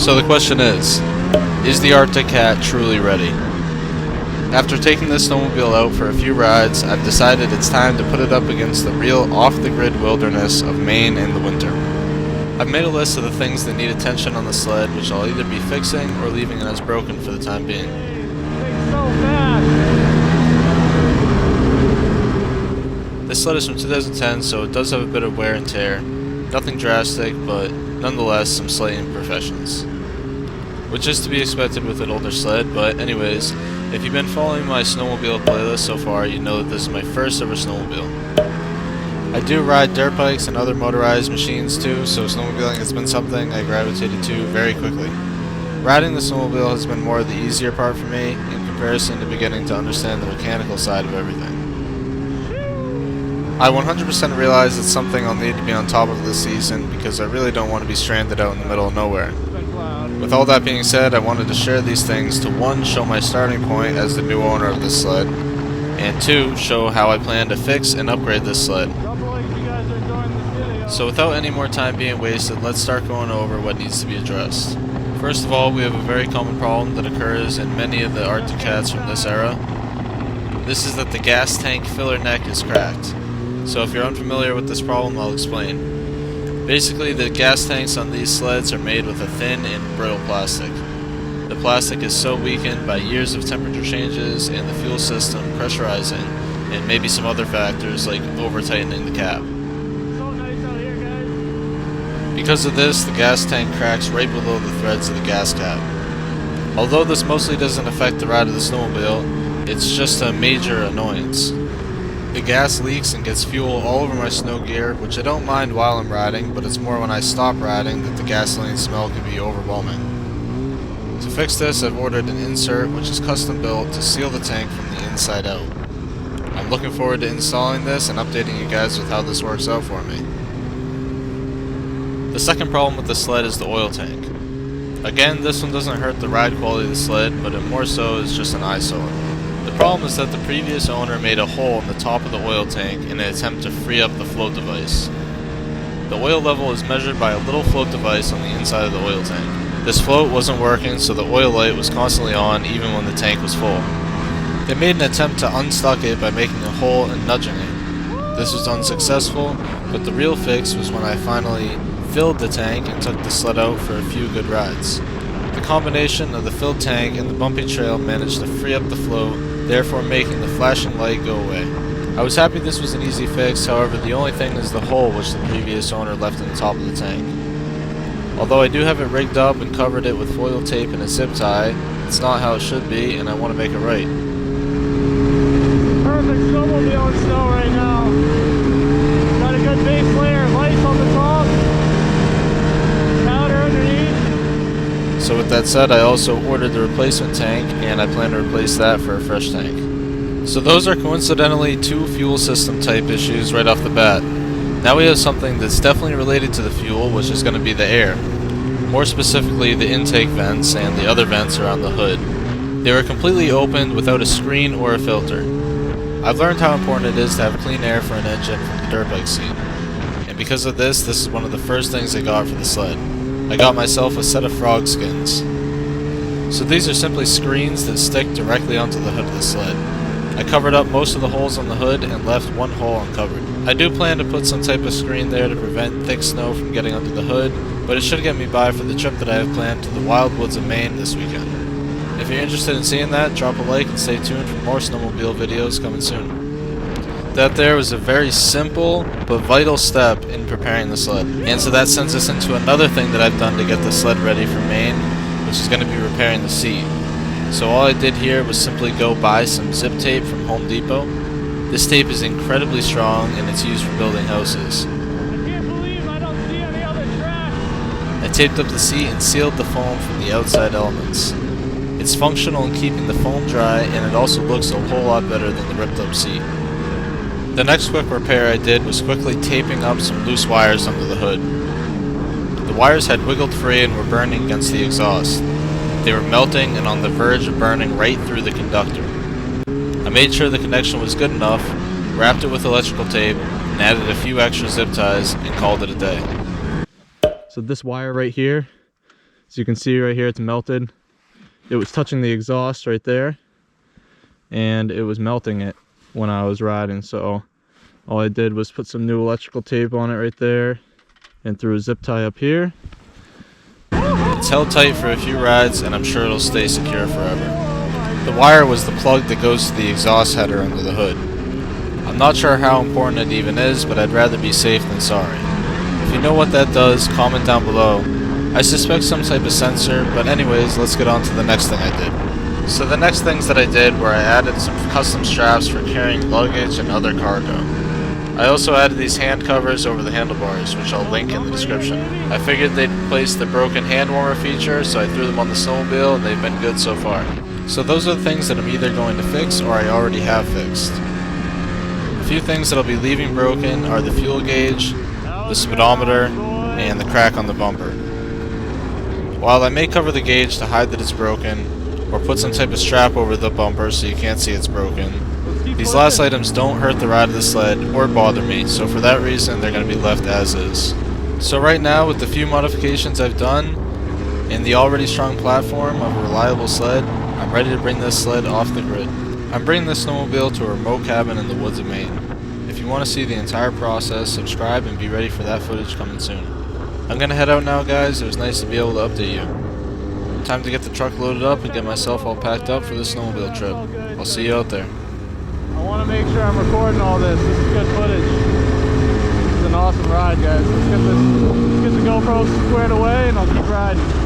So the question is the Arctic Cat truly ready? After taking this snowmobile out for a few rides, I've decided it's time to put it up against the real off-the-grid wilderness of Maine in the winter. I've made a list of the things that need attention on the sled, which I'll either be fixing or leaving it as broken for the time being. This sled is from 2010, so it does have a bit of wear and tear. Nothing drastic, but nonetheless some slight imperfections, which is to be expected with an older sled. But anyways, if you've been following my snowmobile playlist so far, you know that this is my first ever snowmobile. I do ride dirt bikes and other motorized machines too, so snowmobiling has been something I gravitated to very quickly. Riding the snowmobile has been more of the easier part for me in comparison to beginning to understand the mechanical side of everything. I 100% realize it's something I'll need to be on top of this season because I really don't want to be stranded out in the middle of nowhere. With all that being said, I wanted to share these things to 1. Show my starting point as the new owner of this sled, and 2. Show how I plan to fix and upgrade this sled. So without any more time being wasted, let's start going over what needs to be addressed. First of all, we have a very common problem that occurs in many of the Arctic Cats from this era. This is that the gas tank filler neck is cracked. So if you're unfamiliar with this problem, I'll explain. Basically, the gas tanks on these sleds are made with a thin and brittle plastic. The plastic is so weakened by years of temperature changes and the fuel system pressurizing, and maybe some other factors like over-tightening the cap. Because of this, the gas tank cracks right below the threads of the gas cap. Although this mostly doesn't affect the ride of the snowmobile, it's just a major annoyance. The gas leaks and gets fuel all over my snow gear, which I don't mind while I'm riding, but it's more when I stop riding that the gasoline smell can be overwhelming. To fix this, I've ordered an insert which is custom built to seal the tank from the inside out. I'm looking forward to installing this and updating you guys with how this works out for me. The second problem with the sled is the oil tank. Again, this one doesn't hurt the ride quality of the sled, but it more so is just an eyesore. The problem is that the previous owner made a hole in the top of the oil tank in an attempt to free up the float device. The oil level is measured by a little float device on the inside of the oil tank. This float wasn't working, so the oil light was constantly on even when the tank was full. They made an attempt to unstuck it by making a hole and nudging it. This was unsuccessful, but the real fix was when I finally filled the tank and took the sled out for a few good rides. The combination of the filled tank and the bumpy trail managed to free up the float, therefore making the flashing light go away. I was happy this was an easy fix, however the only thing is the hole which the previous owner left in the top of the tank. Although I do have it rigged up and covered it with foil tape and a zip tie, it's not how it should be and I want to make it right. Perfect snowmobile in snow right now. Got a good base layer of ice on the top, powder underneath. So with that said, I also ordered the replacement tank and I plan to replace that for a fresh tank. So those are coincidentally 2 fuel system type issues right off the bat. Now we have something that's definitely related to the fuel, which is going to be the air. More specifically, the intake vents and the other vents around the hood. They were completely opened without a screen or a filter. I've learned how important it is to have clean air for an engine from the dirt bike scene. And because of this, this is one of the first things I got for the sled. I got myself a set of frog skins. So these are simply screens that stick directly onto the hood of the sled. I covered up most of the holes on the hood and left one hole uncovered. I do plan to put some type of screen there to prevent thick snow from getting under the hood, but it should get me by for the trip that I have planned to the wild woods of Maine this weekend. If you're interested in seeing that, drop a like and stay tuned for more snowmobile videos coming soon. That there was a very simple but vital step in preparing the sled. And so that sends us into another thing that I've done to get the sled ready for Maine, which is going to be repairing the seat. So all I did here was simply go buy some zip tape from Home Depot. This tape is incredibly strong and it's used for building houses. I can't believe I don't see any other track. I taped up the seat and sealed the foam from the outside elements. It's functional in keeping the foam dry and it also looks a whole lot better than the ripped up seat. The next quick repair I did was quickly taping up some loose wires under the hood. The wires had wiggled free and were burning against the exhaust. They were melting and on the verge of burning right through the conductor. I made sure the connection was good enough, wrapped it with electrical tape, and added a few extra zip ties and called it a day. So this wire right here, As you can see right here, it's melted. It was touching the exhaust right there, and it was melting it when I was riding. So all I did was put some new electrical tape on it right there and threw a zip tie up here. It's held tight for a few rides, and I'm sure it'll stay secure forever. The wire was the plug that goes to the exhaust header under the hood. I'm not sure how important it even is, but I'd rather be safe than sorry. If you know what that does, comment down below. I suspect some type of sensor, but anyways, let's get on to the next thing I did. So the next things that I did were I added some custom straps for carrying luggage and other cargo. I also added these hand covers over the handlebars, which I'll link in the description. I figured they'd replace the broken hand warmer feature, so I threw them on the snowmobile, and they've been good so far. So those are the things that I'm either going to fix or I already have fixed. A few things that I'll be leaving broken are the fuel gauge, the speedometer, and the crack on the bumper. While I may cover the gauge to hide that it's broken, or put some type of strap over the bumper so you can't see it's broken, these last items don't hurt the ride of the sled or bother me, so for that reason they're going to be left as is. So right now, with the few modifications I've done, and the already strong platform of a reliable sled, I'm ready to bring this sled off the grid. I'm bringing this snowmobile to a remote cabin in the woods of Maine. If you want to see the entire process, subscribe and be ready for that footage coming soon. I'm going to head out now, guys. It was nice to be able to update you. Time to get the truck loaded up and get myself all packed up for the snowmobile trip. I'll see you out there. I want to make sure I'm recording all this. This is good footage. It's an awesome ride, guys. Let's get the GoPro squared away and I'll keep riding.